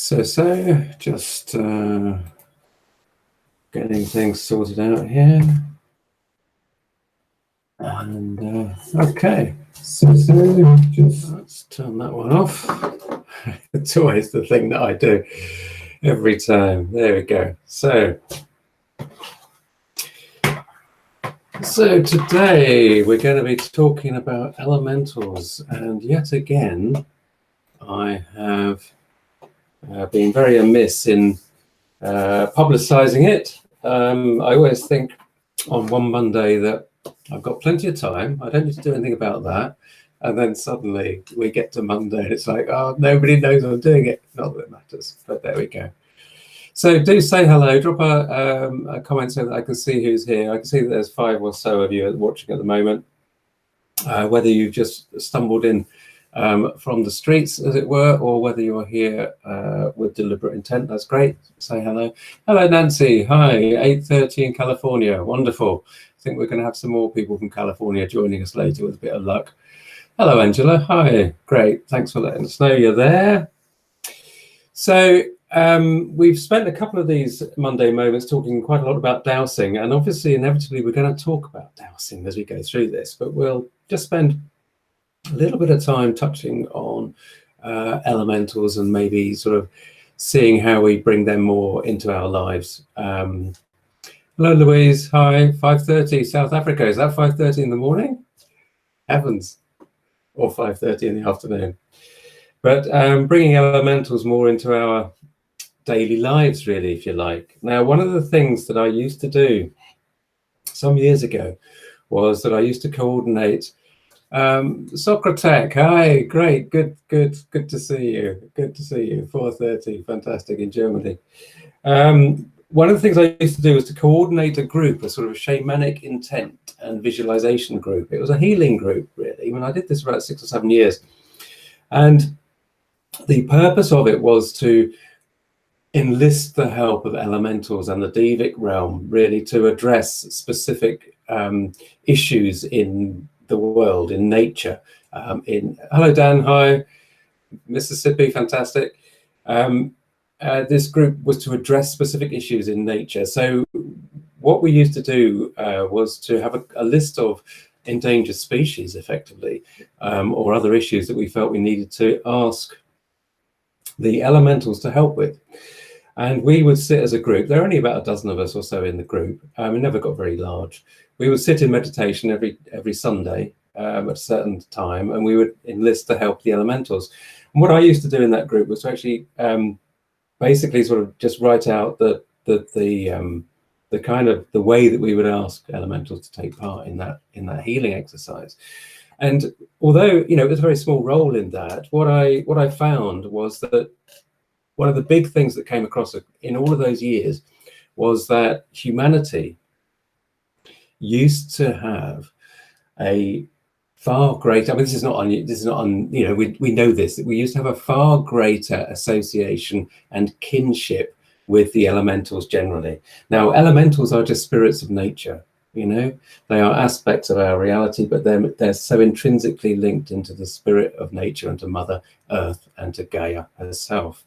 Just getting things sorted out here. And okay, just let's turn that one off. It's always the thing that I do every time. There we go. So today we're going to be talking about elementals, and yet again I have been very amiss in publicizing it. I always think on one Monday that I've got plenty of time, I don't need to do anything about that, and then suddenly we get to Monday and it's like, oh, nobody knows I'm doing it. Not that it matters, but there we go. So do say hello, drop a comment so that I can see who's here. I can see that there's 5 or so of you watching at the moment. Whether you've just stumbled in from the streets, as it were, or whether you're here with deliberate intent, that's great. Say hello. Hello, Nancy. Hi, 8:30 in California. Wonderful. I think we're going to have some more people from California joining us later with a bit of luck. Hello, Angela. Hi. Great. Thanks for letting us know you're there. So we've spent a couple of these Monday moments talking quite a lot about dowsing, and obviously, inevitably, we're going to talk about dowsing as we go through this, but we'll just spend a little bit of time touching on elementals and maybe sort of seeing how we bring them more into our lives. Hello, Louise. Hi. 5:30 South Africa. Is that 5:30 in the morning? Heavens. Or 5:30 in the afternoon. But bringing elementals more into our daily lives, really, if you like. Now, one of the things that I used to do some years ago was that I used to coordinate Socratech. Hi, great, good to see you. Good to see you. 4:30, fantastic, in Germany. One of the things I used to do was to coordinate a group, a sort of shamanic intent and visualization group. It was a healing group, really. When I did this for about 6 or 7 years, and the purpose of it was to enlist the help of elementals and the Devic realm, really, to address specific issues in the world, in nature. Hello, Dan. Hi, Mississippi. Fantastic. This group was to address specific issues in nature. So what we used to do was to have a list of endangered species, effectively, or other issues that we felt we needed to ask the elementals to help with. And we would sit as a group. There are only about a dozen of us or so in the group. It never got very large. We would sit in meditation every Sunday at a certain time, and we would enlist to help the elementals. And what I used to do in that group was to actually basically sort of just write out the kind of the way that we would ask elementals to take part in that healing exercise. And although, you know, it was a very small role in that, what I found was that one of the big things that came across in all of those years was that humanity used to have a far greater, I mean, this is not, you know, we know this, that we used to have a far greater association and kinship with the elementals generally. Now, elementals are just spirits of nature, you know, they are aspects of our reality, but they're so intrinsically linked into the spirit of nature and to Mother Earth and to Gaia herself.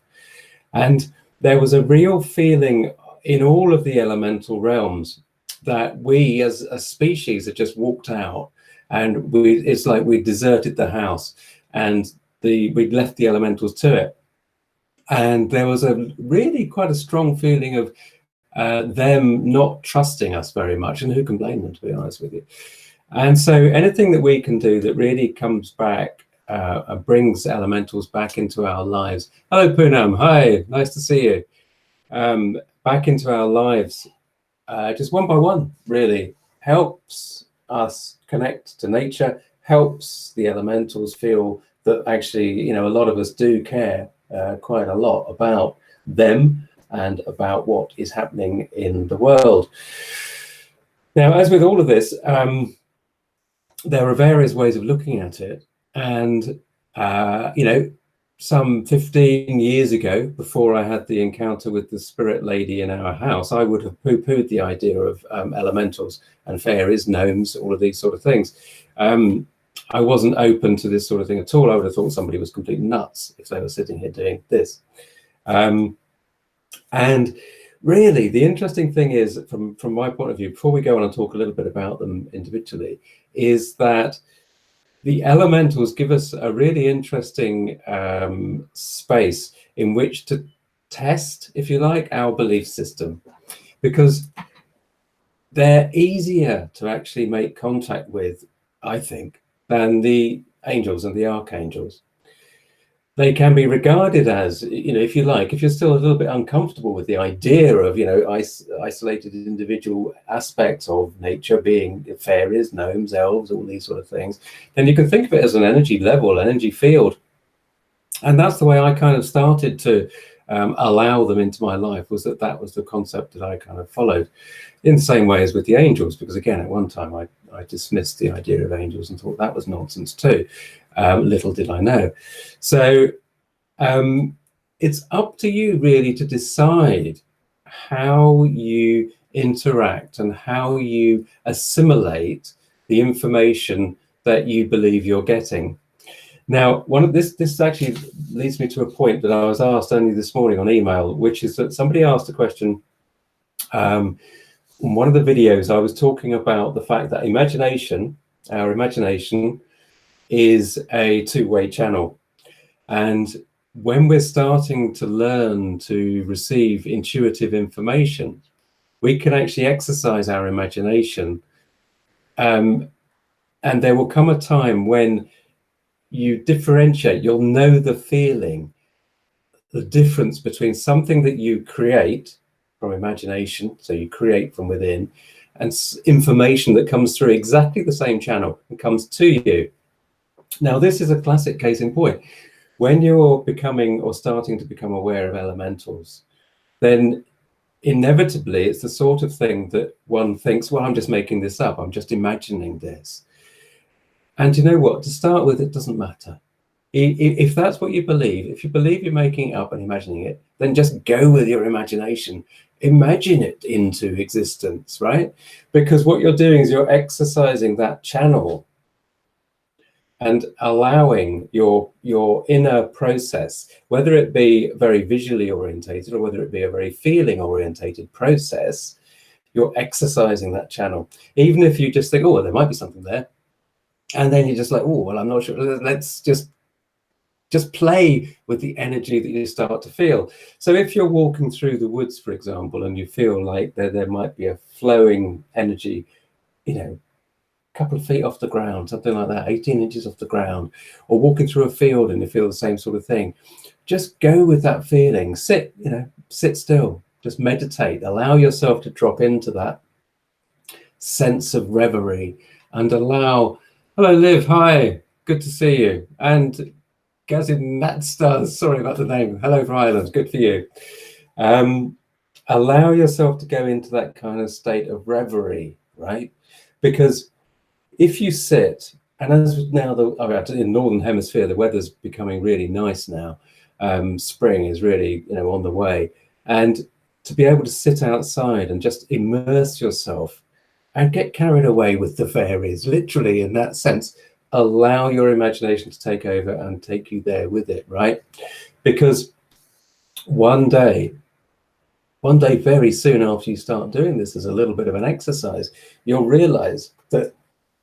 And there was a real feeling in all of the elemental realms that we as a species had just walked out, and it's like we deserted the house and we'd left the elementals to it. And there was a really quite a strong feeling of them not trusting us very much, and who can blame them, to be honest with you. And so anything that we can do that really comes back brings elementals back into our lives. Hello, Poonam. Hi, nice to see you. Back into our lives, just one by one, really helps us connect to nature, helps the elementals feel that actually, you know, a lot of us do care quite a lot about them and about what is happening in the world. Now, as with all of this, there are various ways of looking at it. And, you know, some 15 years ago, before I had the encounter with the spirit lady in our house, I would have poo-pooed the idea of elementals and fairies, gnomes, all of these sort of things. I wasn't open to this sort of thing at all. I would have thought somebody was completely nuts if they were sitting here doing this. And really, the interesting thing is, from my point of view, before we go on and talk a little bit about them individually, is that the elementals give us a really interesting space in which to test, if you like, our belief system, because they're easier to actually make contact with, I think, than the angels and the archangels. They can be regarded as, if you like, if you're still a little bit uncomfortable with the idea of, isolated individual aspects of nature being fairies, gnomes, elves, all these sort of things, then you can think of it as an energy level, energy field. And that's the way I kind of started to allow them into my life, was that was the concept that I kind of followed, in the same way as with the angels, because again, at one time I dismissed the idea of angels and thought that was nonsense too. Little did I know. So it's up to you really to decide how you interact and how you assimilate the information that you believe you're getting. Now, this actually leads me to a point that I was asked only this morning on email, which is that somebody asked a question. In one of the videos, I was talking about the fact that our imagination is a two-way channel. And when we're starting to learn to receive intuitive information, we can actually exercise our imagination. And there will come a time when you differentiate, you'll know the feeling, the difference between something that you create from imagination, so you create from within, and information that comes through exactly the same channel and comes to you. Now, this is a classic case in point. When you're becoming or starting to become aware of elementals, then inevitably it's the sort of thing that one thinks, well, I'm just making this up, I'm just imagining this. And you know what? To start with, it doesn't matter. If that's what you believe, if you believe you're making it up and imagining it, then just go with your imagination. Imagine it into existence, right? Because what you're doing is you're exercising that channel and allowing your inner process, whether it be very visually orientated or whether it be a very feeling orientated process, you're exercising that channel. Even if you just think, oh, well, there might be something there. And then you're just like, oh, well, I'm not sure. Let's just play with the energy that you start to feel. So if you're walking through the woods, for example, and you feel like there might be a flowing energy, a couple of feet off the ground, something like that, 18 inches off the ground, or walking through a field and you feel the same sort of thing, just go with that feeling. Sit still, just meditate, allow yourself to drop into that sense of reverie and allow. Hello, Liv. Hi. Good to see you. And Gazin Natstars, sorry about the name. Hello from Ireland. Good for you. Allow yourself to go into that kind of state of reverie, right? Because if you sit, and as now in Northern Hemisphere, the weather's becoming really nice now. Spring is really, on the way. And to be able to sit outside and just immerse yourself and get carried away with the fairies, literally in that sense, allow your imagination to take over and take you there with it, right? Because one day very soon after you start doing this as a little bit of an exercise, you'll realize that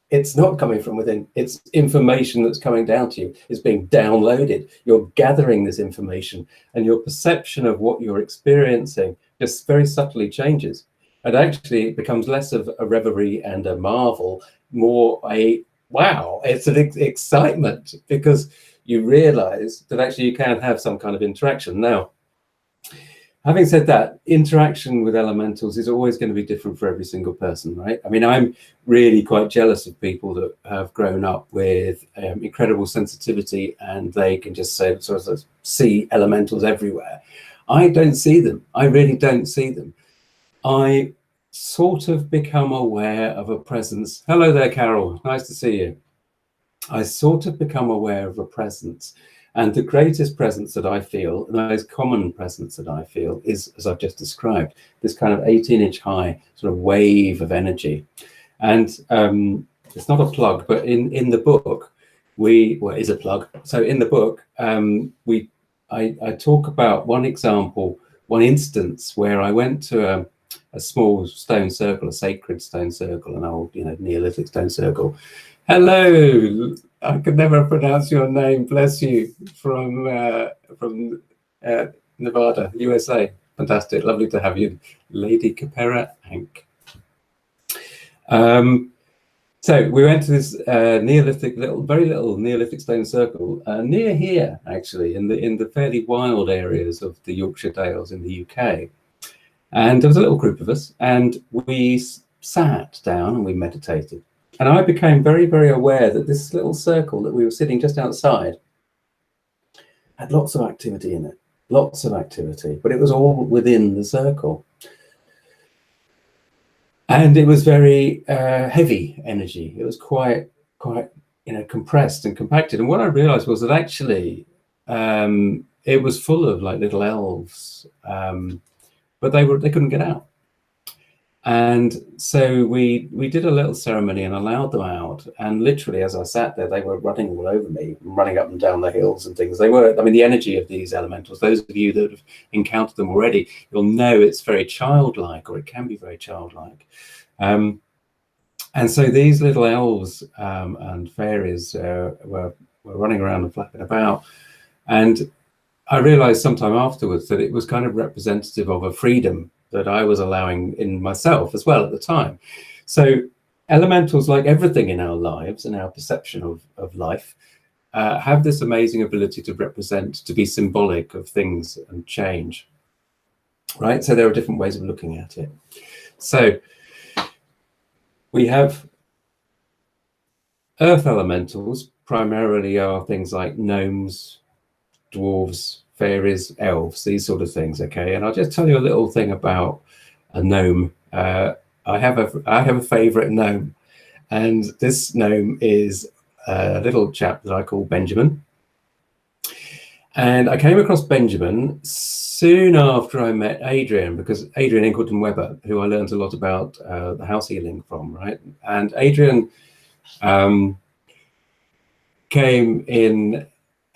it's not coming from within. It's information that's coming down to you. It's being downloaded. You're gathering this information and your perception of what you're experiencing just very subtly changes. And actually it becomes less of a reverie and a marvel, more a wow, it's an excitement, because you realize that actually you can have some kind of interaction. Now, having said that, interaction with elementals is always going to be different for every single person, right? I mean, I'm really quite jealous of people that have grown up with incredible sensitivity and they can just sort of see elementals everywhere. I don't see them. I really don't see them. I sort of become aware of a presence. Hello there, Carol. Nice to see you. I sort of become aware of a presence. And the greatest presence that I feel, the most common presence that I feel, is, as I've just described, this kind of 18-inch high sort of wave of energy. And it's not a plug, but in the book, well, it is a plug. So in the book, I talk about one example, one instance where I went to a small stone circle, a sacred stone circle, an old, Neolithic stone circle. Hello, I could never pronounce your name. Bless you, from Nevada, USA. Fantastic, lovely to have you, Lady Capera Hank. So we went to this Neolithic, very little Neolithic stone circle near here, actually, in the fairly wild areas of the Yorkshire Dales in the UK. And there was a little group of us, and we sat down and we meditated. And I became very, very aware that this little circle that we were sitting just outside had lots of activity in it, lots of activity, but it was all within the circle. And it was very heavy energy. It was quite compressed and compacted. And what I realized was that actually it was full of like little elves, but they couldn't get out. And so we did a little ceremony and allowed them out. And literally, as I sat there, they were running all over me, running up and down the hills and things. They were, I mean, the energy of these elementals, those of you that have encountered them already, you'll know it's very childlike, or it can be very childlike. And so these little elves and fairies were running around and flapping about. And I realized sometime afterwards that it was kind of representative of a freedom that I was allowing in myself as well at the time. So elementals, like everything in our lives and our perception of life, have this amazing ability to represent, to be symbolic of things and change, right? So there are different ways of looking at it. So we have earth elementals, primarily are things like gnomes, dwarves, fairies, elves, these sort of things. Okay, and I'll just tell you a little thing about a gnome. I have a favorite gnome, and this gnome is a little chap that I call Benjamin. And I came across Benjamin soon after I met Adrian, because Adrian Ingleton-Webber, who I learned a lot about the house healing from, right? And Adrian came in,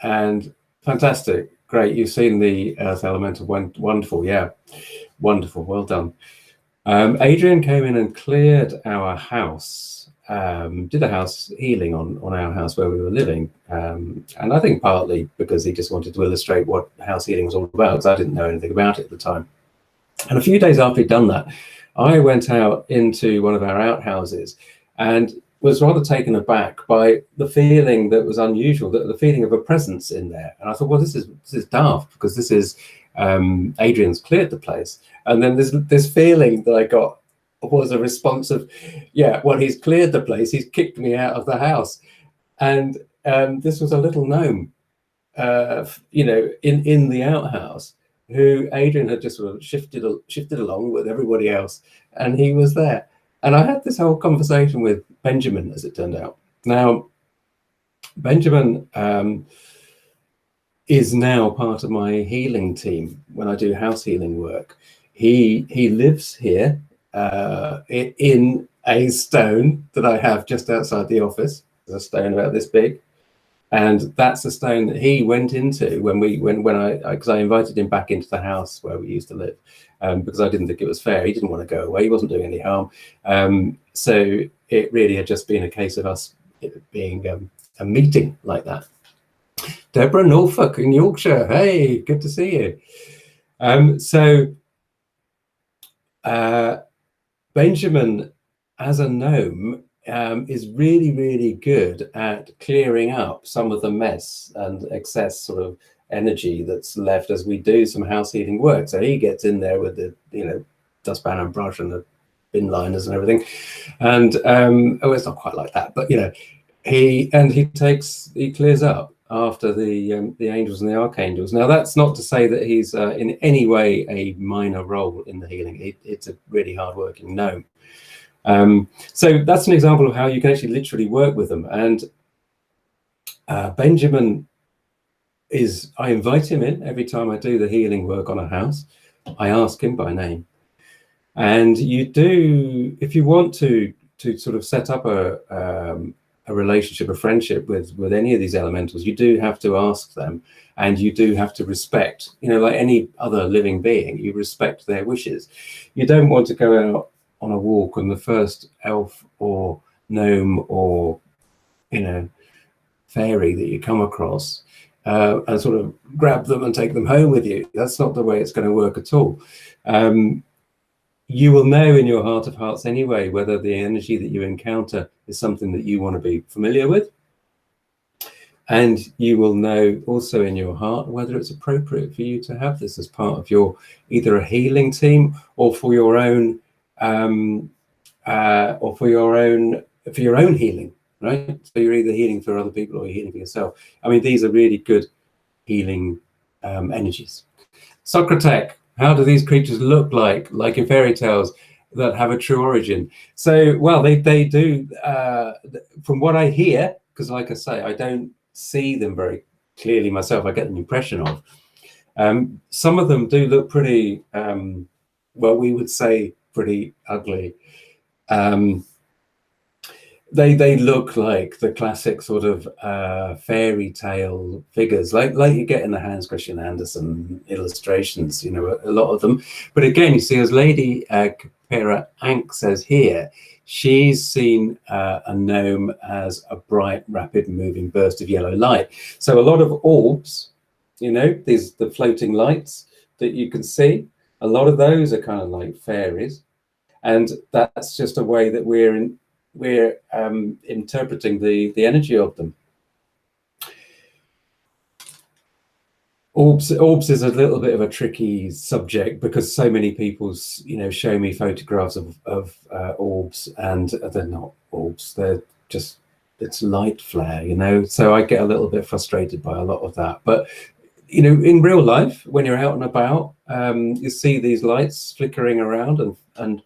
and fantastic. Great, you've seen the earth elemental, wonderful, yeah, wonderful, well done. Adrian came in and cleared our house, did a house healing on our house where we were living, and I think partly because he just wanted to illustrate what house healing was all about, because I didn't know anything about it at the time. And a few days after he'd done that, I went out into one of our outhouses and was rather taken aback by the feeling that was unusual, the feeling of a presence in there. And I thought, well, this is daft, because this is Adrian's cleared the place. And then this feeling that I got was a response of, yeah, well, he's cleared the place, he's kicked me out of the house. And this was a little gnome, in the outhouse, who Adrian had just sort of shifted along with everybody else, and he was there. And I had this whole conversation with Benjamin, as it turned out. Now, Benjamin is now part of my healing team when I do house healing work. He lives here in a stone that I have just outside the office. There's a stone about this big. And that's the stone that he went into because I invited him back into the house where we used to live, because I didn't think it was fair. He didn't want to go away. He wasn't doing any harm. So it really had just been a case of us being a meeting like that. Deborah, Norfolk in Yorkshire. Hey, good to see you. So Benjamin, as a gnome, is really, really good at clearing up some of the mess and excess sort of energy that's left as we do some house healing work. So he gets in there with the, dustpan and brush and the bin liners and everything. And it's not quite like that, but he clears up after the angels and the archangels. Now, that's not to say that he's in any way a minor role in the healing. It's a really hard-working gnome. So that's an example of how you can actually literally work with them. And Benjamin I invite him in every time I do the healing work on a house. I ask him by name. And you do, if you want to sort of set up a a relationship, a friendship with any of these elementals, you do have to ask them, and you do have to respect, like any other living being, you respect their wishes. You don't want to go out on a walk and the first elf or gnome or fairy that you come across and sort of grab them and take them home with you. That's not the way it's going to work at all. You will know in your heart of hearts anyway whether the energy that you encounter is something that you want to be familiar with. And you will know also in your heart whether it's appropriate for you to have this as part of your either a healing team or for your own healing, right? So you're either healing for other people or you're healing for yourself. I mean, these are really good healing energies. Socrates, how do these creatures look like in fairy tales that have a true origin? So, well, they do, from what I hear, because like I say, I don't see them very clearly myself, I get an impression of. Some of them do look pretty, well, we would say pretty ugly. They look like the classic sort of fairy tale figures, like you get in the Hans Christian Andersen illustrations, a lot of them. But again, you see, as Lady Kapira Ank says here, she's seen a gnome as a bright, rapid moving burst of yellow light. So a lot of orbs, the floating lights that you can see, a lot of those are kind of like fairies. And that's just a way that we're interpreting the energy of them. Orbs is a little bit of a tricky subject because so many people, show me photographs of orbs, and they're not orbs. They're just, it's light flare, So I get a little bit frustrated by a lot of that. But in real life, when you're out and about, you see these lights flickering around, and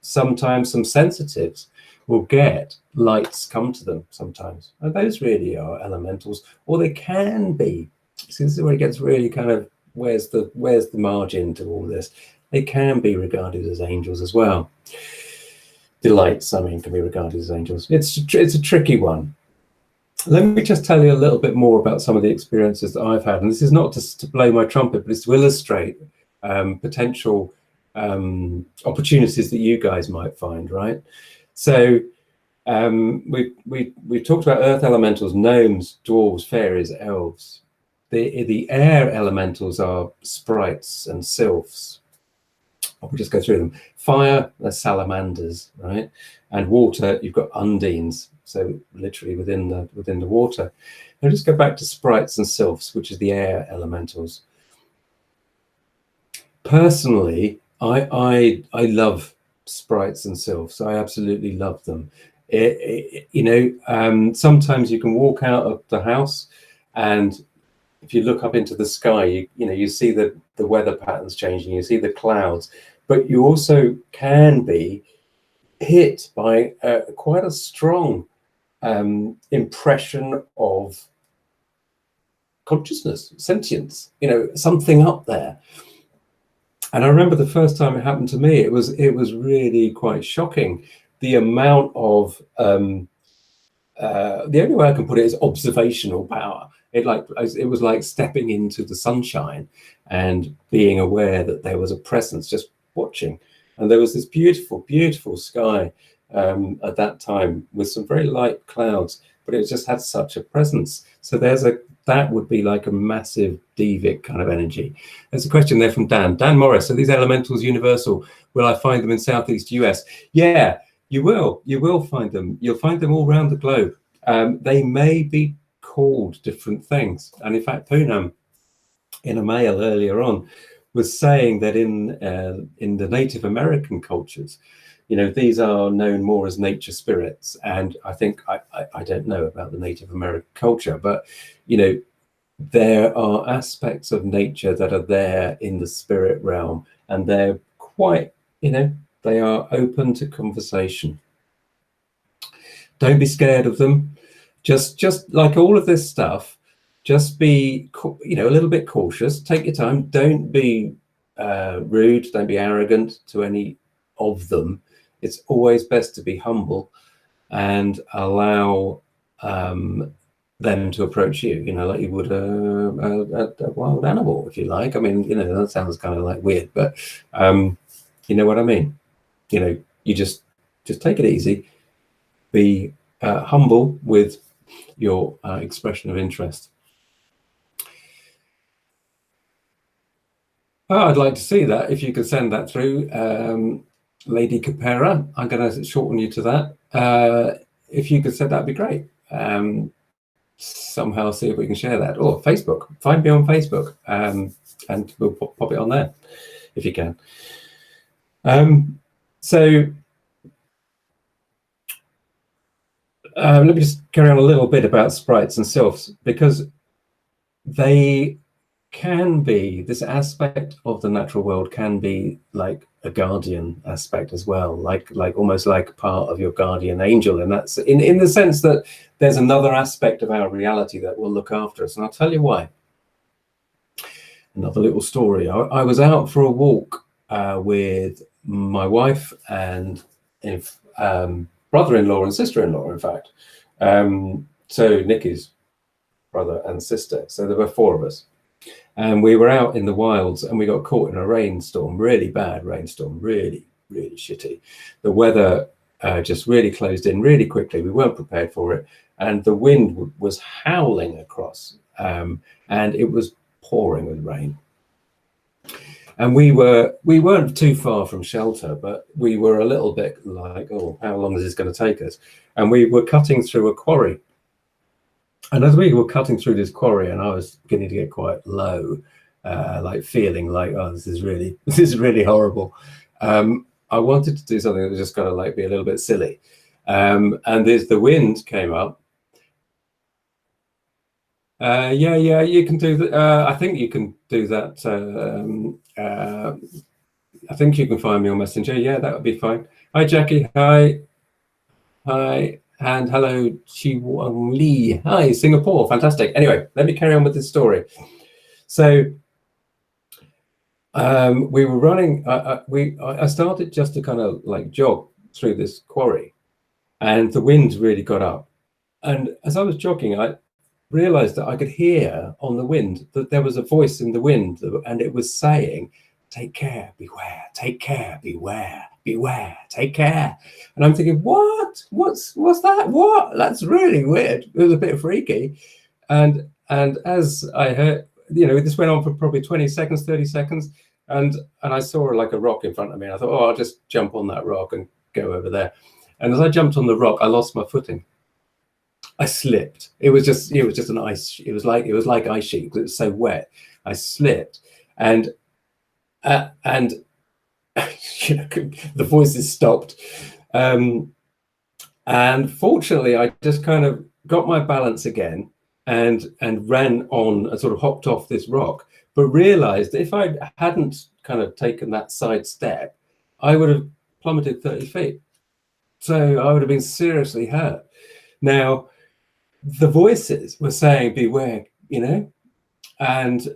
sometimes some sensitives will get lights come to them sometimes. And those really are elementals, or they can be. See, this is where it gets really kind of, where's the margin to all this? They can be regarded as angels as well. The lights, can be regarded as angels. It's a tricky one. Let me just tell you a little bit more about some of the experiences that I've had. And this is not just to blow my trumpet, but it's to illustrate potential opportunities that you guys might find, right? So we've talked about earth elementals, gnomes, dwarves, fairies, elves. The air elementals are sprites and sylphs. I'll just go through them. Fire, they're salamanders, right? And water, you've got undines, so literally within the water. Now just go back to sprites and sylphs, which is the air elementals. Personally, I love sprites and sylphs. I absolutely love them. Sometimes you can walk out of the house, and if you look up into the sky, you see the weather patterns changing, you see the clouds, but you also can be hit by quite a strong impression of consciousness, sentience, something up there. And I remember the first time it happened to me, it was really quite shocking. The amount of the only way I can put it is observational power. It was like stepping into the sunshine and being aware that there was a presence, just watching. And there was this beautiful, beautiful sky at that time with some very light clouds, but it just had such a presence. So that would be like a massive devic kind of energy. There's a question there from Dan Morris. So these elementals universal, will I find them in Southeast US? Yeah, you will find them. You'll find them all around the globe. They may be called different things. And in fact, Poonam, in a mail earlier on, was saying that in the Native American cultures, these are known more as nature spirits. And I think, I don't know about the Native American culture, but, there are aspects of nature that are there in the spirit realm, and they're quite, they are open to conversation. Don't be scared of them. Just like all of this stuff, just be, a little bit cautious. Take your time. Don't be rude. Don't be arrogant to any of them. It's always best to be humble and allow them to approach you, like you would a wild animal, if you like. I mean, that sounds kind of like weird, but you know what I mean. You just take it easy, be humble with your expression of interest. Oh, I'd like to see that. If you could send that through, Lady Capera, I'm going to shorten you to that. If you could send that'd be great. Somehow see if we can share that, or Facebook. Find me on Facebook, and we'll pop it on there if you can. So let me just carry on a little bit about sprites and sylphs, because they can be, this aspect of the natural world can be like a guardian aspect as well, like almost like part of your guardian angel, and that's in the sense that there's another aspect of our reality that will look after us, and I'll tell you why. Another little story. I was out for a walk with my wife and brother-in-law and sister-in-law, in fact. So Nikki's brother and sister. So there were 4 of us. And we were out in the wilds, and we got caught in a rainstorm, really bad rainstorm, really, really shitty. The weather just really closed in really quickly. We weren't prepared for it. And the wind was howling across, and it was pouring with rain. And we weren't too far from shelter, but we were a little bit like, oh, how long is this going to take us? And we were cutting through a quarry. And as we were cutting through this quarry, and I was beginning to get quite low, like feeling like, oh, this is really horrible. I wanted to do something that was just going to like be a little bit silly. And as the wind came up, yeah, you can do that. I think you can do that. I think you can find me on Messenger. Yeah, that would be fine. Hi, Jackie. Hi. And hello, Chi-Wang Lee. Hi, Singapore. Fantastic. Anyway, let me carry on with this story. So we were running. I started just to kind of like jog through this quarry, and the wind really got up. And as I was jogging, I realized that I could hear on the wind that there was a voice in the wind, and it was saying, "Take care, beware. Take care, beware. Beware, take care." And I'm thinking, what's that? What? That's really weird. It was a bit freaky. And as I heard, this went on for probably 20 seconds, 30 seconds. And I saw like a rock in front of me. And I thought, oh, I'll just jump on that rock and go over there. And as I jumped on the rock, I lost my footing. I slipped. It was just an ice. It was like ice sheet because it was so wet. I slipped, and the voices stopped, and fortunately I just kind of got my balance again and ran on and sort of hopped off this rock, but realized that if I hadn't kind of taken that side step, I would have plummeted 30 feet. So I would have been seriously hurt. Now the voices were saying beware, and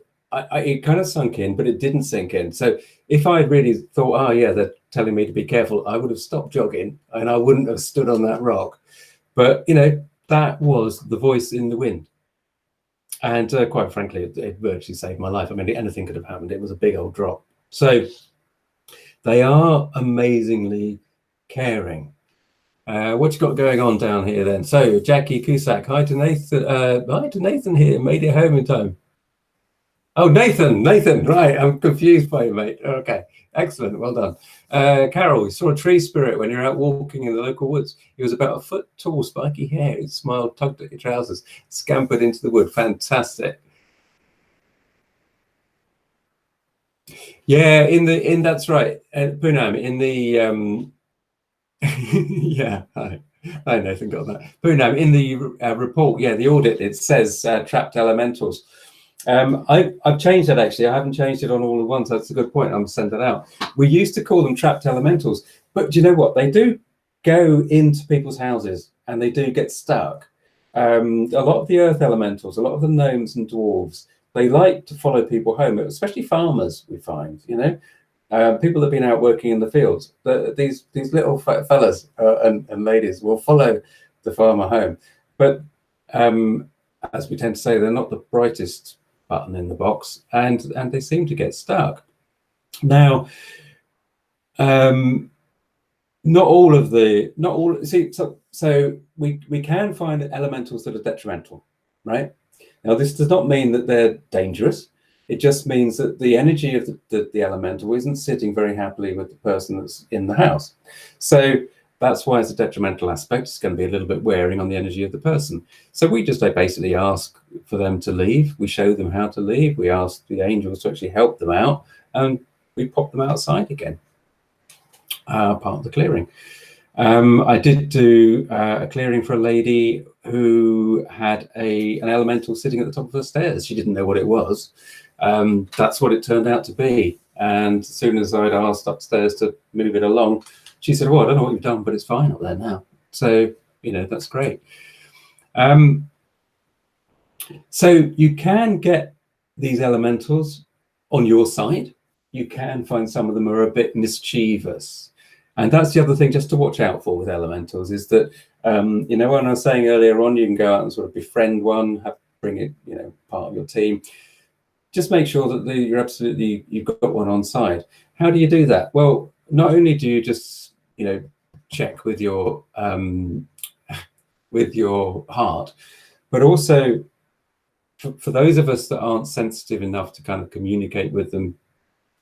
it kind of sunk in, but it didn't sink in. So if I'd really thought, oh yeah, they're telling me to be careful, I would have stopped jogging and I wouldn't have stood on that rock. But that was the voice in the wind. And quite frankly, it virtually saved my life. I mean, anything could have happened. It was a big old drop. So they are amazingly caring. What you got going on down here then? So Jackie Cusack, hi to Nathan. Hi to Nathan here. Made it home in time. Oh, Nathan, right. I'm confused by you, mate. Okay, excellent. Well done. Carol, you saw a tree spirit when you're out walking in the local woods. He was about a foot tall, spiky hair. He smiled, tugged at your trousers, scampered into the wood. Fantastic. Yeah, that's right. Poonam, in the yeah, hi Nathan, got that. Poonam, in the report, yeah, the audit, it says trapped elementals. I've changed that actually. I haven't changed it on all at once. That's a good point. I'm send that out. We used to call them trapped elementals, but do you know what? They do go into people's houses and they do get stuck. A lot of the earth elementals, a lot of the gnomes and dwarves, they like to follow people home, especially farmers. We find, people that have been out working in the fields. These little fellas and ladies will follow the farmer home, but as we tend to say, they're not the brightest button in the box, and they seem to get stuck. Now, not all. See, so we can find elementals that are detrimental, right? Now, this does not mean that they're dangerous. It just means that the energy of the elemental isn't sitting very happily with the person that's in the house. So that's why it's a detrimental aspect. It's going to be a little bit wearing on the energy of the person. So we just basically ask for them to leave. We show them how to leave. We ask the angels to actually help them out, and we pop them outside again. Part of the clearing. I did do a clearing for a lady who had an elemental sitting at the top of her stairs. She didn't know what it was. That's what it turned out to be. And as soon as I'd asked upstairs to move it along, she said, well, I don't know what you've done, but it's fine up there now. So, that's great. So you can get these elementals on your side. You can find some of them are a bit mischievous. And that's the other thing just to watch out for with elementals is that, when I was saying earlier on, you can go out and sort of befriend one, bring it, part of your team. Just make sure that you've got one on side. How do you do that? Well, not only do you just, check with your heart, but also for those of us that aren't sensitive enough to kind of communicate with them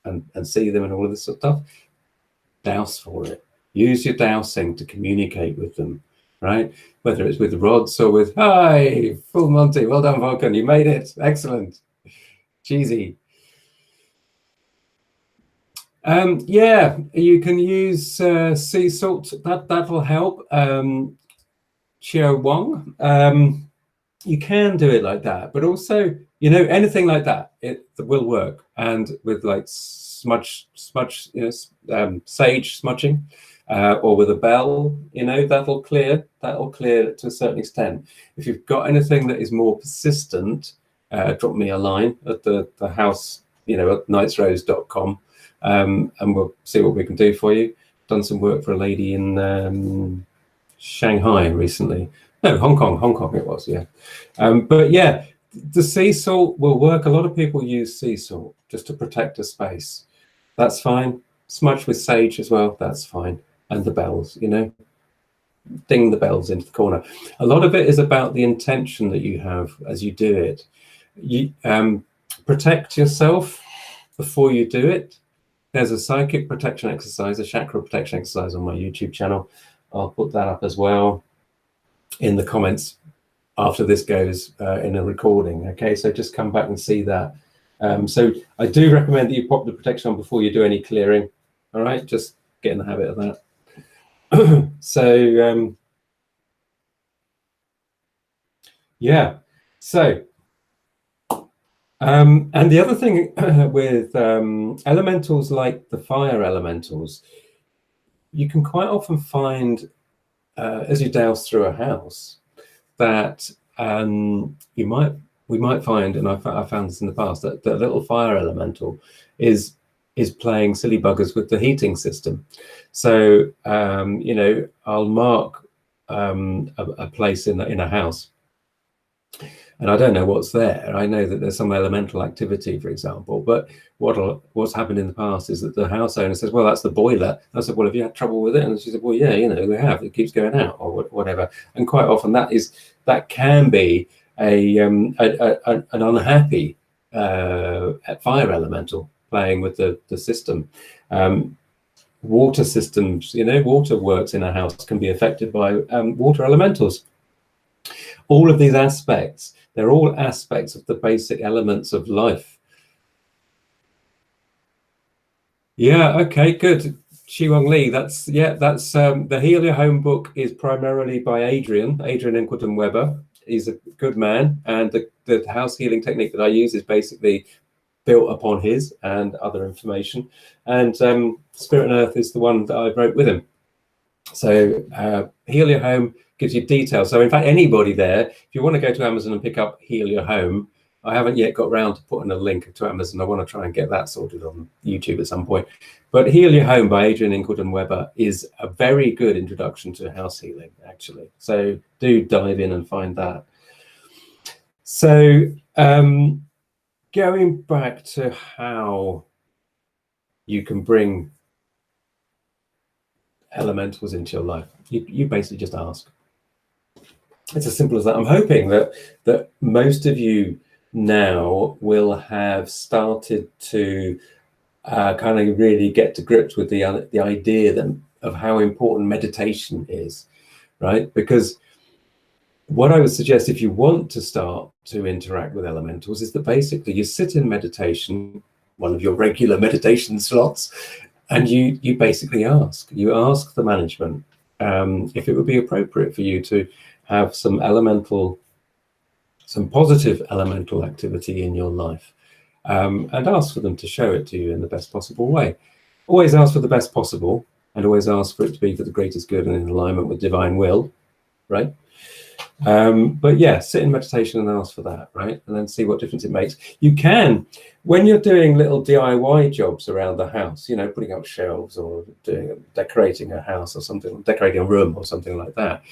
and see them and all of this sort of stuff, douse for it. Use your dowsing to communicate with them, right? Whether it's with rods or with, hi, full Monty, well done, Vulcan, you made it, excellent. Cheesy. Yeah, you can use sea salt, that'll help. Chio Wong, you can do it like that, but also, anything like that, it will work. And with like smudge, sage smudging, or with a bell, that'll clear to a certain extent. If you've got anything that is more persistent, drop me a line at the house, at knightsrose.com, and we'll see what we can do for you. Done some work for a lady in Shanghai recently. No, Hong Kong it was, yeah. But yeah, the sea salt will work. A lot of people use sea salt just to protect a space. That's fine. Smudge with sage as well, that's fine. And the bells, ding the bells into the corner. A lot of it is about the intention that you have as you do it. You protect yourself before you do it. There's a psychic protection exercise, a chakra protection exercise on my YouTube channel. I'll put that up as well in the comments after this goes in a recording. Okay, so just come back and see that. So I do recommend that you pop the protection on before you do any clearing. All right, just get in the habit of that. So yeah, so and the other thing with elementals like the fire elementals, you can quite often find as you douse through a house that we might find, and I found this in the past, that the little fire elemental is playing silly buggers with the heating system. So I'll mark a place in a house, and I don't know what's there. I know that there's some elemental activity, for example, but what's happened in the past is that the house owner says, well, that's the boiler. I said, well, have you had trouble with it? And she said, well, yeah, we have. It keeps going out or whatever. And quite often that can be an unhappy fire elemental playing with the system. Water systems, water works in a house can be affected by water elementals. All of these aspects, they're all aspects of the basic elements of life. Yeah, okay, good. Shiwang Li, that's the Heal Your Home book is primarily by Adrian Inquilton Weber. He's a good man, and the house healing technique that I use is basically built upon his and other information. And Spirit and Earth is the one that I wrote with him. So Heal Your Home gives you details. So in fact, anybody there, if you want to go to Amazon and pick up Heal Your Home, I haven't yet got round to putting a link to Amazon. I want to try and get that sorted on YouTube at some point. But Heal Your Home by Adrian Inquilton Weber is a very good introduction to house healing, actually. So do dive in and find that. So going back to how you can bring elementals into your life, you basically just ask. It's as simple as that. I'm hoping that most of you now will have started to kind of really get to grips with the idea of how important meditation is, right? Because what I would suggest, if you want to start to interact with elementals, is that basically you sit in meditation, one of your regular meditation slots, and you basically ask. You ask the management if it would be appropriate for you to have some positive elemental activity in your life, and ask for them to show it to you in the best possible way. Always ask for the best possible, and always ask for it to be for the greatest good and in alignment with divine will, right? But yeah, sit in meditation and ask for that, right? And then see what difference it makes. You can, when you're doing little DIY jobs around the house, you know, putting up shelves or decorating a house or something, decorating a room or something like that,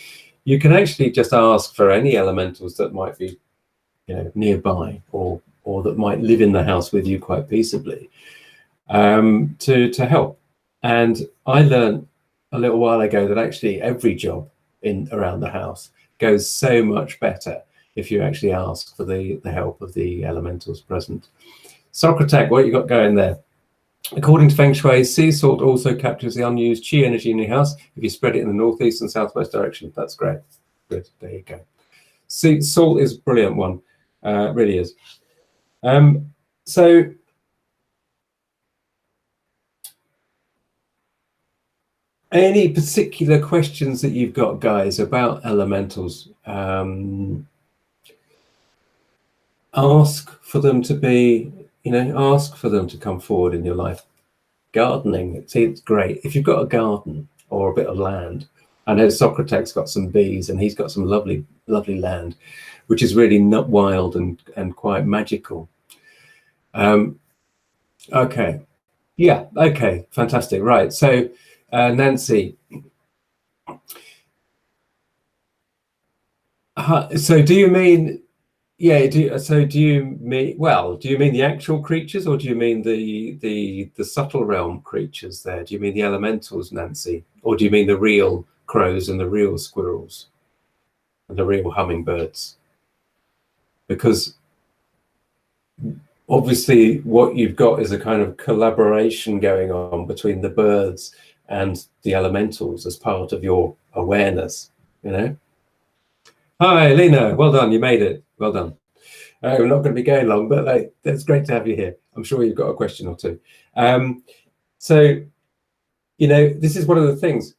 you can actually just ask for any elementals that might be, you know, nearby or that might live in the house with you quite peaceably, to help. And I learned a little while ago that actually every job around the house goes so much better if you actually ask for the help of the elementals present. Socrates, what you got going there? According to Feng Shui, sea salt also captures the unused qi energy in your house if you spread it in the northeast and southwest direction. That's great. Good. There you go. Sea salt is a brilliant one. It really is. So any particular questions that you've got, guys, about elementals? Ask for them to be, you know, ask for them to come forward in your life. Gardening, see, it's great. If you've got a garden or a bit of land, I know Socrates got some bees and he's got some lovely, lovely land, which is really not wild and quite magical. Okay. Yeah, okay, fantastic. Right. So Nancy, so do you mean, yeah, do you mean, well, do you mean the actual creatures or do you mean the subtle realm creatures there? Do you mean the elementals, Nancy? Or do you mean the real crows and the real squirrels and the real hummingbirds? Because obviously what you've got is a kind of collaboration going on between the birds and the elementals as part of your awareness, you know? Hi, Lena. Well done. You made it. Well done. We're not going to be going long, but it's great to have you here. I'm sure you've got a question or two. So, you know, this is one of the things.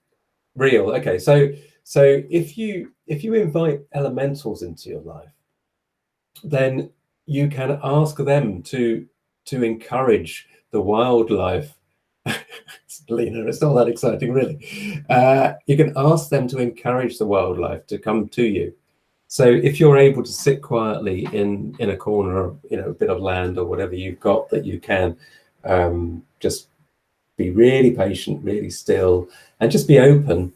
Real. Okay. So if you invite elementals into your life, then you can ask them to encourage the wildlife. Lena, it's not that exciting, really. You can ask them to encourage the wildlife to come to you. So if you're able to sit quietly in a corner, you know, a bit of land or whatever you've got that you can, just be really patient, really still, and just be open.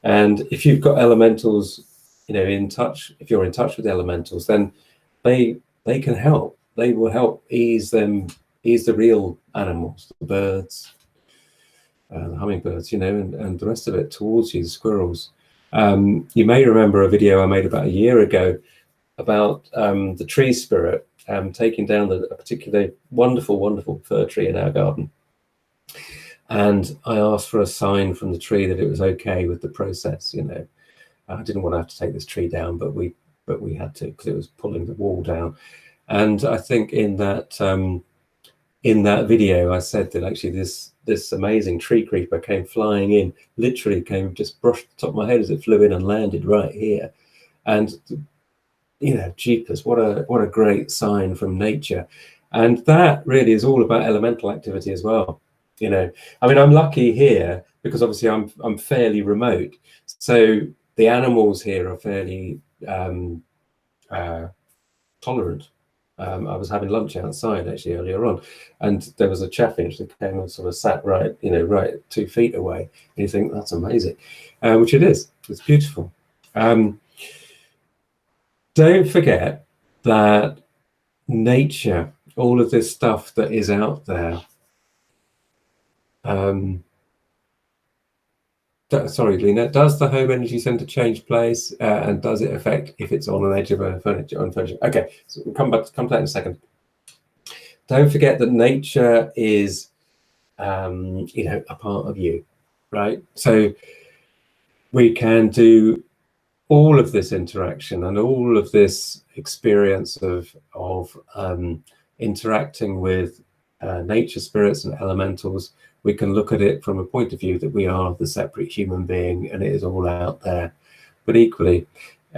And if you've got elementals, you know, in touch, if you're in touch with elementals, then they can help. They will help ease the real animals, the birds, the hummingbirds, you know, and the rest of it towards you, the squirrels. You may remember a video I made about a year ago about the tree spirit taking down a particularly wonderful, wonderful fir tree in our garden. And I asked for a sign from the tree that it was okay with the process, you know. I didn't want to have to take this tree down, but we had to because it was pulling the wall down. And I think in that video, I said that actually this amazing tree creeper came flying in, literally just brushed the top of my head as it flew in and landed right here. And, you know, jeepers, what a great sign from nature. And that really is all about elemental activity as well. You know, I mean, I'm lucky here because obviously I'm fairly remote. So the animals here are fairly tolerant. I was having lunch outside actually earlier on, and there was a chaffinch that came and sort of sat right 2 feet away. And you think that's amazing, which it is. It's beautiful. Don't forget that nature, all of this stuff that is out there, sorry, Lena, does the home energy center change place, and does it affect if it's on an edge of a furniture? Okay, so we'll come to that in a second. Don't forget that nature is, you know, a part of you, right? So we can do all of this interaction and all of this experience of interacting with nature spirits and elementals. We can look at it from a point of view that we are the separate human being and it is all out there. But equally,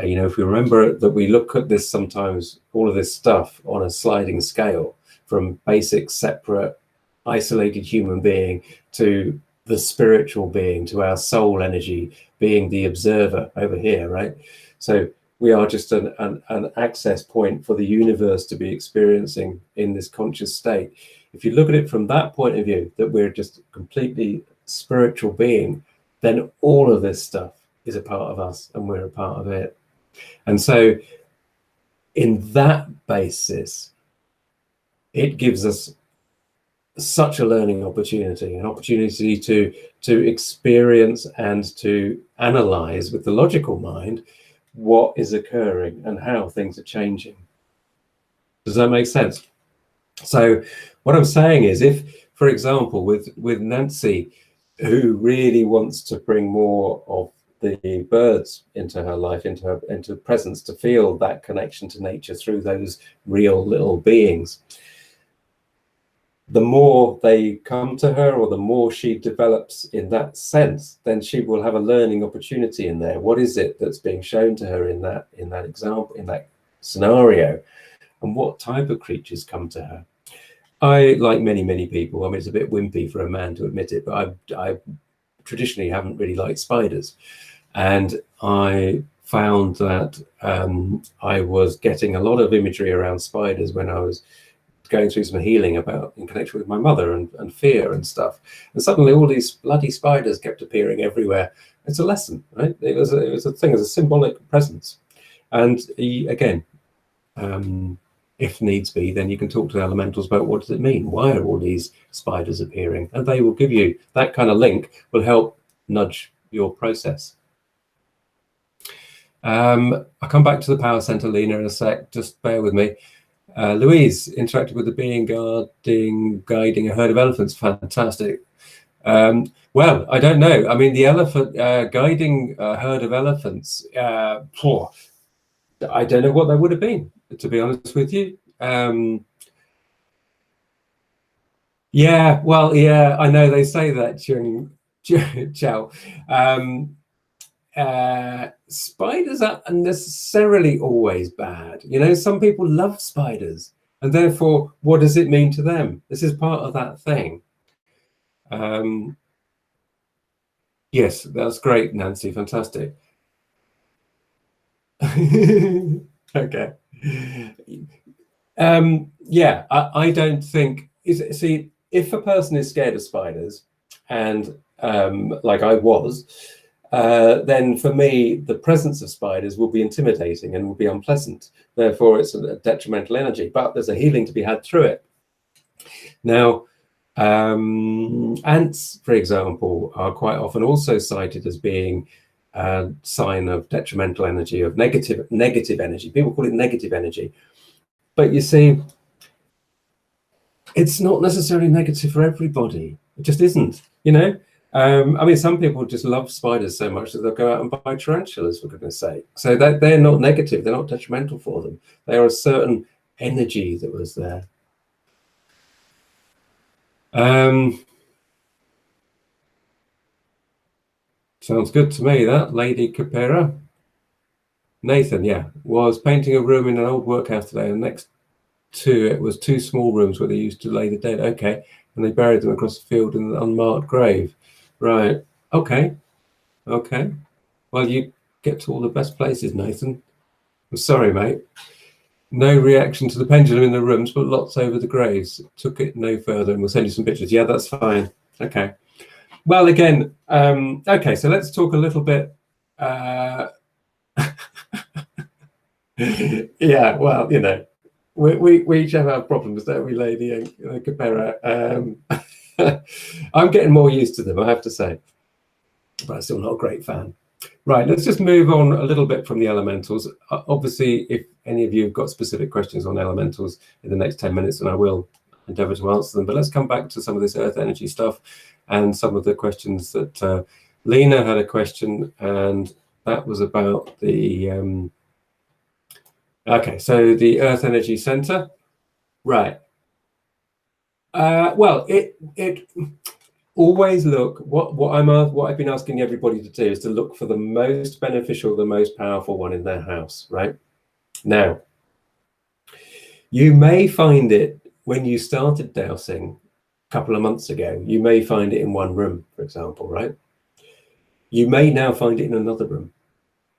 you know, if we remember that we look at this sometimes, all of this stuff on a sliding scale, from basic, separate, isolated human being to the spiritual being, to our soul energy being the observer over here, right? So we are just an access point for the universe to be experiencing in this conscious state. If you look at it from that point of view, that we're just a completely spiritual being, then all of this stuff is a part of us and we're a part of it. And so in that basis, it gives us such a learning opportunity, an opportunity to experience and to analyze with the logical mind what is occurring and how things are changing. Does that make sense? So what I'm saying is, if, for example, with Nancy, who really wants to bring more of the birds into her life, into presence, to feel that connection to nature through those real little beings, the more they come to her, or the more she develops in that sense, then she will have a learning opportunity in there. What is it that's being shown to her in that example, in that scenario, and what type of creatures come to her? I, like many people, I mean, it's a bit wimpy for a man to admit it, but I traditionally haven't really liked spiders, and I found that I was getting a lot of imagery around spiders when I was going through some healing in connection with my mother and fear and stuff, and suddenly all these bloody spiders kept appearing everywhere. It's a lesson, right? It was a thing, as a symbolic presence. And again, if needs be, then you can talk to the elementals about what does it mean, why are all these spiders appearing, and they will give you that kind of link, will help nudge your process. I'll come back to the power center, Lena, in a sec, just bear with me. Louise interacted with the being guiding a herd of elephants. Fantastic. Well, I don't know. I mean, the elephant guiding a herd of elephants, I don't know what that would have been, to be honest with you. Yeah, well, yeah, I know they say that during Chow. Spiders aren't necessarily always bad. You know, some people love spiders, and therefore, what does it mean to them? This is part of that thing. Yes, that's great, Nancy. Fantastic. Okay. Yeah, I don't think. See, if a person is scared of spiders, and like I was, then for me, the presence of spiders will be intimidating and will be unpleasant. Therefore, it's a detrimental energy, but there's a healing to be had through it. Now, ants, for example, are quite often also cited as being a sign of detrimental energy, of negative energy. People call it negative energy. But you see, it's not necessarily negative for everybody. It just isn't, you know? I mean, some people just love spiders so much that they'll go out and buy tarantulas, for goodness sake. So they're not negative, they're not detrimental for them. They are a certain energy that was there. Sounds good to me, that, Lady Capera. Nathan, yeah, was painting a room in an old workhouse today, and next to it was 2 small rooms where they used to lay the dead. Okay, and they buried them across the field in an unmarked grave. Right, okay. Well, you get to all the best places, Nathan. I'm sorry, mate. No reaction to the pendulum in the rooms, but lots over the graves. Took it no further, and we'll send you some pictures. Yeah, that's fine. Okay. Well, again, okay, so let's talk a little bit. Yeah, well, you know, we each have our problems, don't we, Lady and Capera? I'm getting more used to them, I have to say, but I'm still not a great fan. Right, let's just move on a little bit from the elementals. Obviously, if any of you have got specific questions on elementals in the next 10 minutes, then I will endeavour to answer them. But let's come back to some of this earth energy stuff and some of the questions that Lena had a question, and that was about the okay, so the Earth Energy Center, right? Well, it always look what I've been asking everybody to do is to look for the most beneficial, the most powerful one in their house, right? Now, you may find it when you started dowsing a couple of months ago. You may find it in one room, for example, right? You may now find it in another room,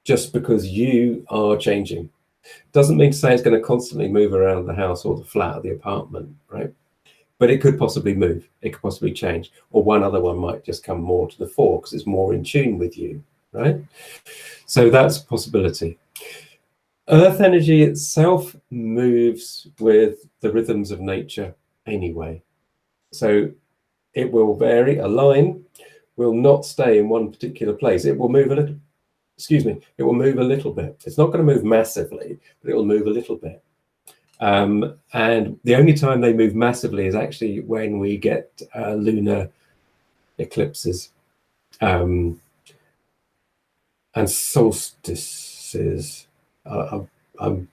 just because you are changing. Doesn't mean to say it's going to constantly move around the house or the flat or the apartment, right? But it could possibly move, it could possibly change, or one other one might just come more to the fore because it's more in tune with you, right? So that's a possibility. Earth energy itself moves with the rhythms of nature anyway. So it will vary. A line will not stay in one particular place. It will move a little, excuse me, it will move a little bit. It's not going to move massively, but it will move a little bit. And the only time they move massively is actually when we get lunar eclipses and solstices. I'm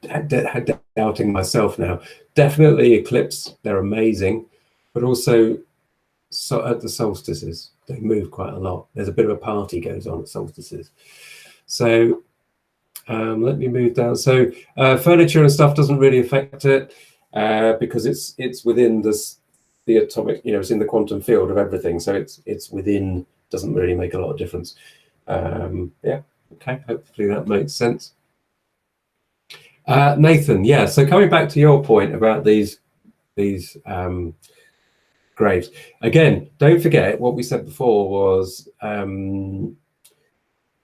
doubting myself now. Definitely eclipse, they're amazing, but also at the solstices, they move quite a lot. There's a bit of a party goes on at solstices. So let me move down. So furniture and stuff doesn't really affect it because it's within the atomic, you know, it's in the quantum field of everything. So it's within, doesn't really make a lot of difference. Yeah, okay, hopefully that makes sense. Nathan, yeah, so coming back to your point about these graves, again, don't forget what we said before was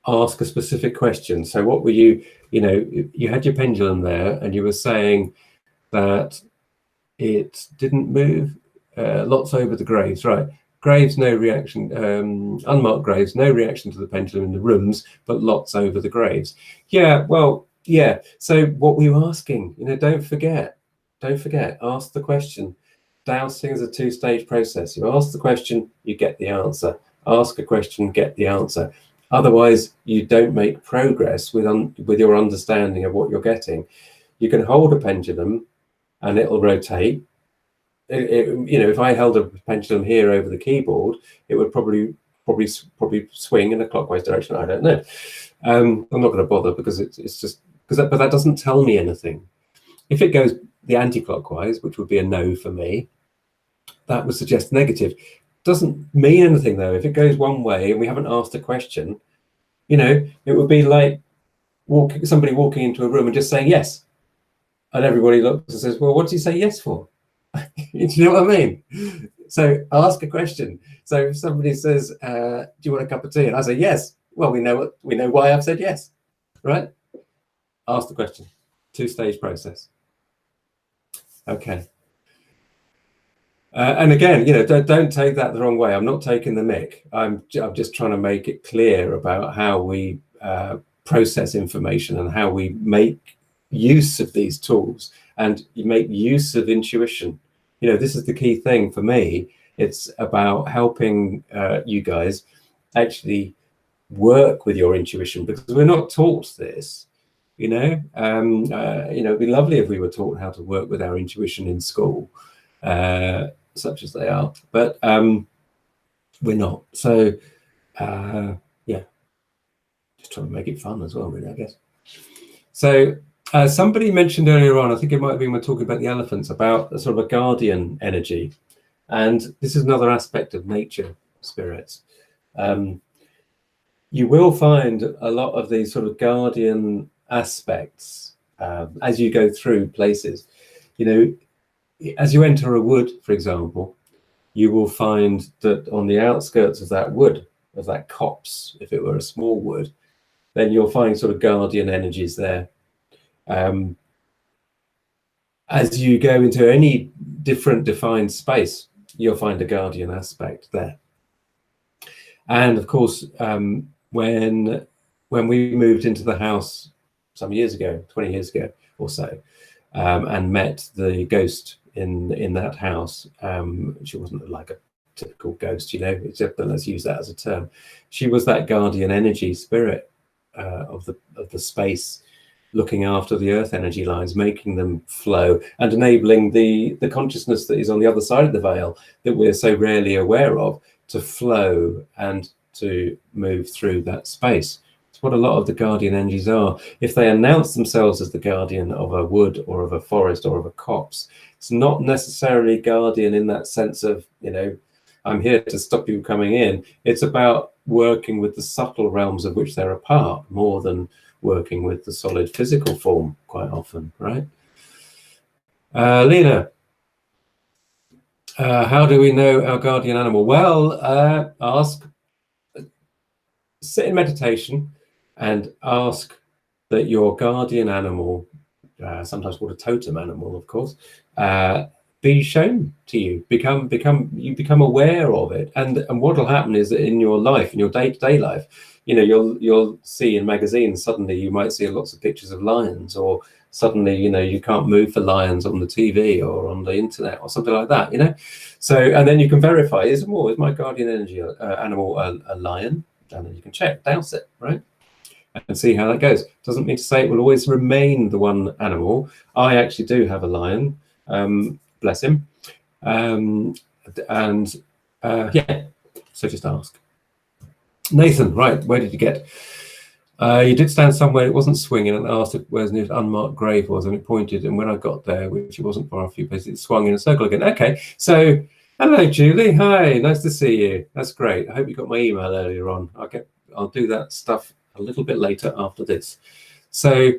ask a specific question. So what were you know, you had your pendulum there and you were saying that it didn't move lots over the graves, right? Graves, no reaction, unmarked graves, no reaction to the pendulum in the rooms, but lots over the graves. Yeah, well, yeah. So what were you asking? You know, don't forget, ask the question. Dowsing is a two-stage process. You ask the question, you get the answer. Ask a question, get the answer. Otherwise, you don't make progress with your understanding of what you're getting. You can hold a pendulum and it'll rotate. You know, if I held a pendulum here over the keyboard, it would probably swing in a clockwise direction. I don't know. I'm not going to bother because it's just but that doesn't tell me anything. If it goes the anti-clockwise, which would be a no for me, that would suggest negative. Doesn't mean anything though. If it goes one way and we haven't asked a question, you know, it would be like somebody walking into a room and just saying yes, and everybody looks and says, "Well, what did you say yes for?" Do you know what I mean? So ask a question. So if somebody says, "Do you want a cup of tea?" and I say yes, well, we know why I've said yes, right? Ask the question. Two-stage process. Okay. And again, you know, don't take that the wrong way. I'm not taking the mick. I'm just trying to make it clear about how we process information and how we make use of these tools and you make use of intuition. You know, this is the key thing for me. It's about helping you guys actually work with your intuition because we're not taught this. You know, it'd be lovely if we were taught how to work with our intuition in school. Such as they are, but we're not. So yeah, just trying to make it fun as well, really, I guess. So somebody mentioned earlier on, I think it might have been when talking about the elephants, about a sort of a guardian energy, and this is another aspect of nature spirits. You will find a lot of these sort of guardian aspects as you go through places. You know, as you enter a wood, for example, you will find that on the outskirts of that wood, of that copse, if it were a small wood, then you'll find sort of guardian energies there. As you go into any different defined space, you'll find a guardian aspect there. And of course, when we moved into the house some years ago, 20 years ago or so, and met the ghost in that house, she wasn't like a typical ghost, you know, except that let's use that as a term. She was that guardian energy spirit of the space, looking after the earth energy lines, making them flow and enabling the consciousness that is on the other side of the veil that we're so rarely aware of to flow and to move through that space. It's what a lot of the guardian energies are. If they announce themselves as the guardian of a wood or of a forest or of a copse, it's not necessarily guardian in that sense of, you know, I'm here to stop you coming in. It's about working with the subtle realms of which they're a part, more than working with the solid physical form quite often, right? Lena, how do we know our guardian animal? Well, sit in meditation and ask that your guardian animal, sometimes called a totem animal, of course, be shown to you. You become aware of it, and what will happen is that in your life, in your day-to-day life, you know, you'll see in magazines, suddenly you might see lots of pictures of lions, or suddenly, you know, you can't move for lions on the TV or on the internet or something like that, you know. So, and then you can verify, is my guardian energy animal a lion? And then you can check, douse it, right, and see how that goes. Doesn't mean to say it will always remain the one animal. I actually do have a lion, bless him, yeah, so just ask. Nathan, right, where did you get? You did stand somewhere, it wasn't swinging, and asked where the nearest unmarked grave was, and it pointed, and when I got there, which it wasn't far a few places, it swung in a circle again. Okay, so hello Julie, hi, nice to see you. That's great. I hope you got my email earlier on. I'll do that stuff a little bit later after this. So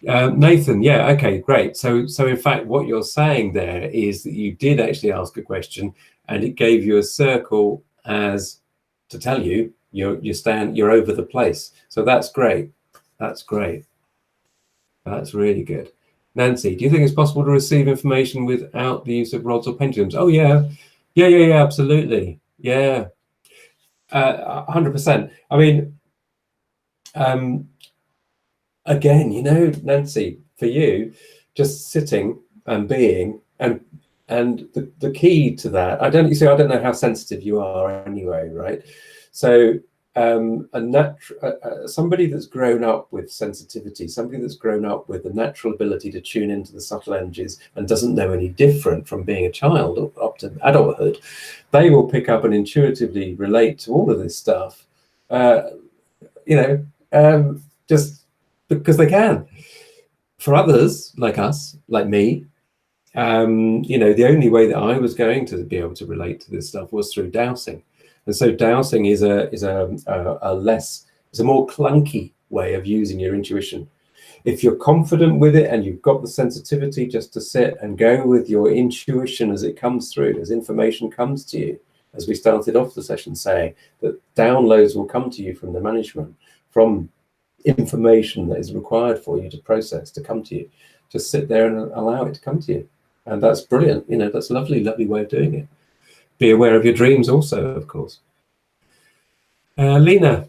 Nathan, yeah, okay, great. So in fact, what you're saying there is that you did actually ask a question, and it gave you a circle as to tell you you're over the place. So that's great. That's great. That's really good. Nancy, do you think it's possible to receive information without the use of rods or pendulums? Oh yeah, absolutely, yeah, 100%. I mean, again, you know, Nancy, for you, just sitting and being, and the key to that, I don't know how sensitive you are anyway, right? So somebody that's grown up with sensitivity, somebody that's grown up with the natural ability to tune into the subtle energies and doesn't know any different from being a child up to adulthood, they will pick up and intuitively relate to all of this stuff, you know, just because they can. For others, like us, like me, you know, the only way that I was going to be able to relate to this stuff was through dowsing. And so dowsing is a more clunky way of using your intuition. If you're confident with it and you've got the sensitivity just to sit and go with your intuition as it comes through, as information comes to you, as we started off the session saying, that downloads will come to you from the management, from information that is required for you to process, to come to you. Just sit there and allow it to come to you. And that's brilliant. You know, that's a lovely, lovely way of doing it. Be aware of your dreams also, of course. Lena.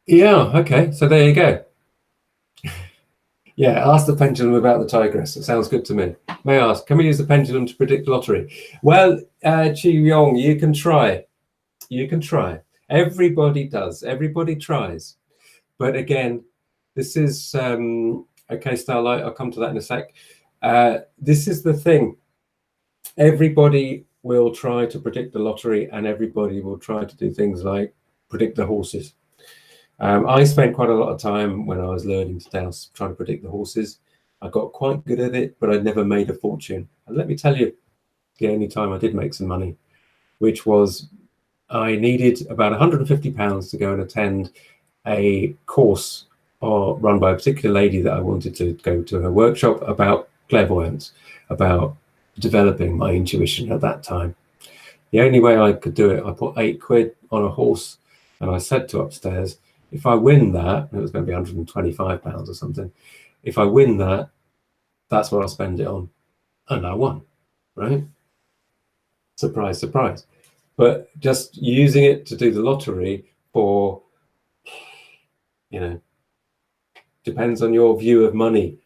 Yeah, okay, so there you go. Yeah, ask the pendulum about the tigress. It sounds good to me. May I ask, can we use the pendulum to predict the lottery? Well, Chi Yong, you can try. You can try. Everybody does. Everybody tries. But again, this is, okay, Starlight, I'll come to that in a sec. This is the thing. Everybody will try to predict the lottery, and everybody will try to do things like predict the horses. I spent quite a lot of time when I was learning to dowse trying to predict the horses. I got quite good at it, but I never made a fortune. And let me tell you, the only time I did make some money, which was I needed about £150 to go and attend a course run by a particular lady that I wanted to go to her workshop about clairvoyance, about developing my intuition at that time. The only way I could do it, I put £8 on a horse, and I said to upstairs, If I win that, it was going to be £125 or something. If I win that, that's what I'll spend it on. And I won, right? Surprise, surprise. But just using it to do the lottery for, depends on your view of money.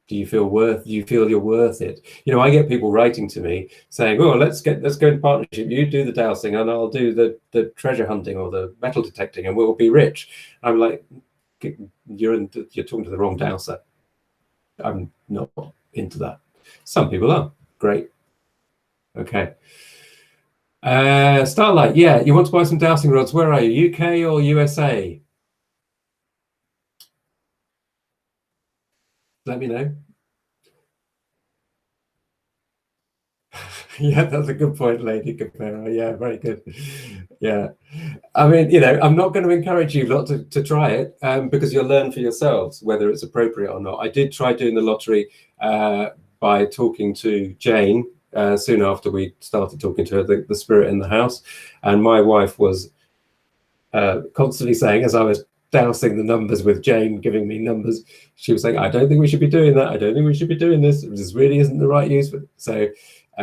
Do you feel you're worth it? I get people writing to me saying, "Oh, let's go into partnership. You do the dowsing, and I'll do the treasure hunting or the metal detecting, and we'll be rich." I'm like, "You're talking to the wrong dowser. I'm not into that." Some people are. Great. Okay. Starlight, yeah, you want to buy some dowsing rods? Where are you? UK or USA? Let me know. Yeah, that's a good point, Lady Capera. Yeah, very good. Yeah. I mean, I'm not going to encourage you lot to try it because you'll learn for yourselves whether it's appropriate or not. I did try doing the lottery by talking to Jane soon after we started talking to her, the spirit in the house. And my wife was constantly saying, as I was dousing the numbers with Jane giving me numbers, she was saying, "I don't think we should be doing that. I don't think we should be doing this. This really isn't the right use." So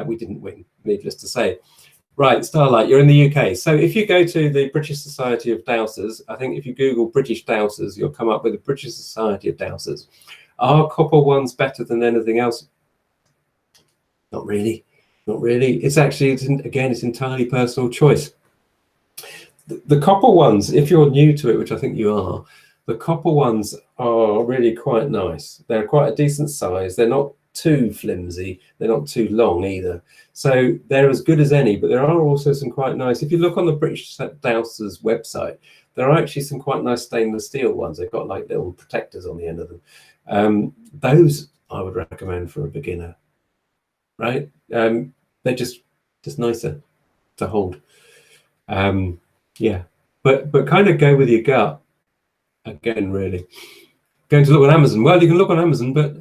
we didn't win, needless to say. Right, Starlight, you're in the UK. So if you go to the British Society of Dowsers, I think if you Google British Dowsers, you'll come up with the British Society of Dowsers. Are copper ones better than anything else? Not really. Not really. It's actually, again, it's entirely personal choice. The copper ones, if you're new to it, which I think you are, the copper ones are really quite nice. They're quite a decent size. They're not too flimsy. They're not too long either. So they're as good as any, but there are also some quite nice. If you look on the British Dowsers website, there are actually some quite nice stainless steel ones. They've got like little protectors on the end of them. Those I would recommend for a beginner, right? They're just nicer to hold. Yeah, but kind of go with your gut again, really. Going to look on Amazon. Well, you can look on Amazon, but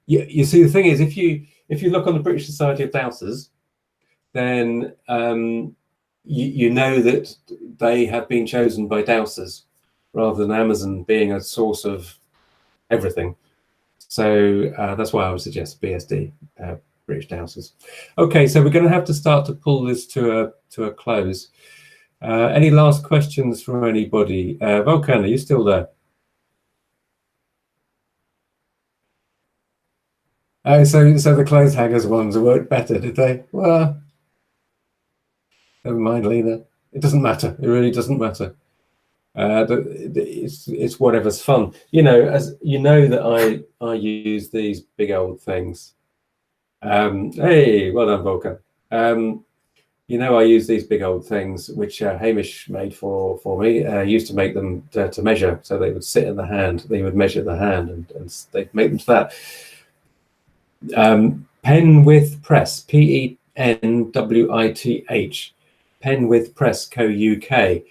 you see, the thing is, if you look on the British Society of Dowsers, then you know that they have been chosen by dowsers rather than Amazon being a source of everything. So that's why I would suggest BSD, British Dowsers. Okay, so we're going to have to start to pull this to a close. Any last questions from anybody? Volkan, are you still there? Oh, so the clothes hangers ones worked better, did they? Well, never mind, Lena. It doesn't matter. It really doesn't matter. It's whatever's fun. As you know that I use these big old things. Hey, well done, Volkan. I use these big old things, which Hamish made for me. Used to make them to measure, so they would sit in the hand. They would measure the hand, and they'd make them to that. Penwith Press, PENWITH, Penwith Press Co. UK,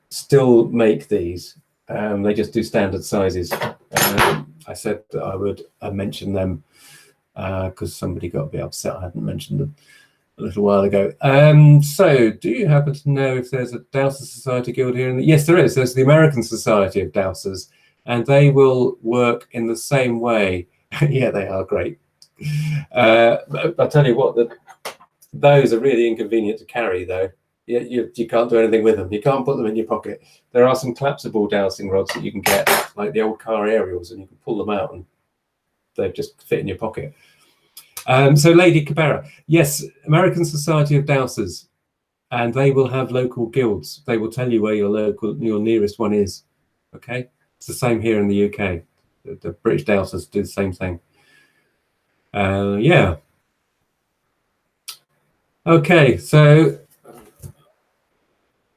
still make these. They just do standard sizes. I said that I would mention them because somebody got a bit upset I hadn't mentioned them a little while ago. So do you happen to know if there's a Dowser Society Guild here? Yes, there is. There's the American Society of Dowsers, and they will work in the same way. Yeah, they are great. I'll tell you what, those are really inconvenient to carry, though. You can't do anything with them. You can't put them in your pocket. There are some collapsible dowsing rods that you can get, like the old car aerials, and you can pull them out and they just fit in your pocket. So Lady Cabera, yes, American Society of Dowsers, and they will have local guilds. They will tell you where your nearest one is. Okay, it's the same here in the UK. The British Dowsers do the same thing. Yeah. Okay, so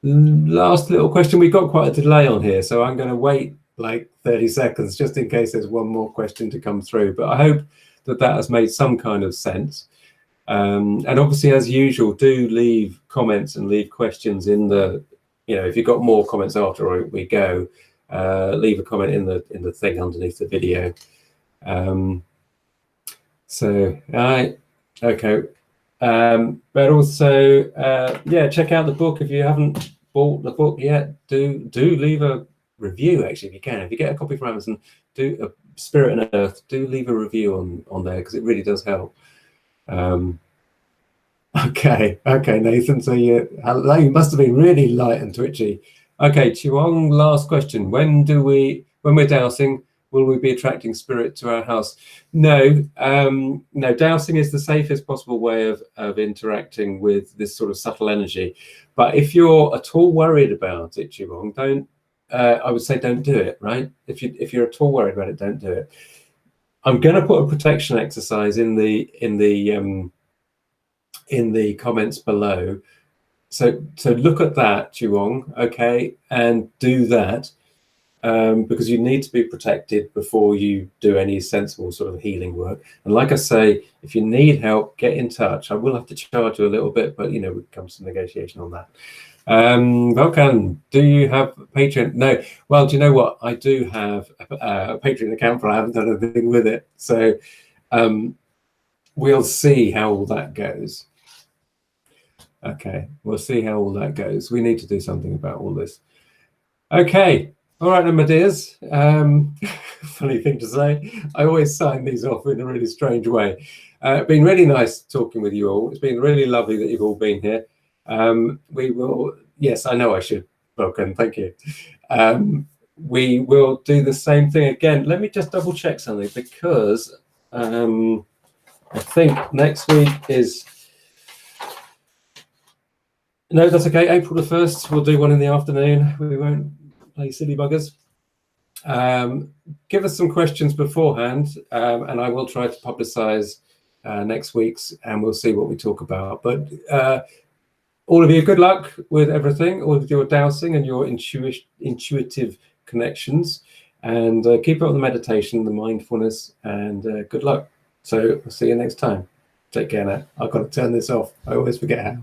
last little question. We've got quite a delay on here, so I'm going to wait like 30 seconds just in case there's one more question to come through. But I hope that has made some kind of sense. And obviously, as usual, do leave comments and leave questions in the, if you've got more comments after we go, leave a comment in the thing underneath the video. So, okay. But also, yeah, check out the book if you haven't bought the book yet, do leave a review. Actually, if you can, if you get a copy from Amazon, do a Spirit and Earth. Do leave a review on there, because it really does help. Okay, Nathan. So you must have been really light and twitchy. Okay, Chiwong, last question. When we're dowsing, will we be attracting spirit to our house? No, no. Dowsing is the safest possible way of interacting with this sort of subtle energy. But if you're at all worried about it, Chiwong, don't. I would say don't do it. Right? If you're at all worried about it, don't do it. I'm going to put a protection exercise in the comments below. So look at that, Chuong, okay, and do that, because you need to be protected before you do any sensible sort of healing work. And like I say, if you need help, get in touch. I will have to charge you a little bit, but, you know, it comes to negotiation on that. Volkan, do you have Patreon? No. Well, do you know what? I do have a Patreon account, but I haven't done anything with it. So we'll see how all that goes. Okay, we'll see how all that goes. We need to do something about all this. Okay, all right, then, my dears. Funny thing to say. I always sign these off in a really strange way. It's been really nice talking with you all. It's been really lovely that you've all been here. We will, yes, I know I should, Vulcan, thank you. We will do the same thing again. Let me just double check something, because I think next week is... No, that's okay. April the 1st, we'll do one in the afternoon. We won't play silly buggers. Give us some questions beforehand, and I will try to publicize next week's, and we'll see what we talk about. But all of you, good luck with everything, all of your dowsing and your intuitive connections, and keep up the meditation, the mindfulness, and good luck. So I'll see you next time. Take care now. I've got to turn this off. I always forget how.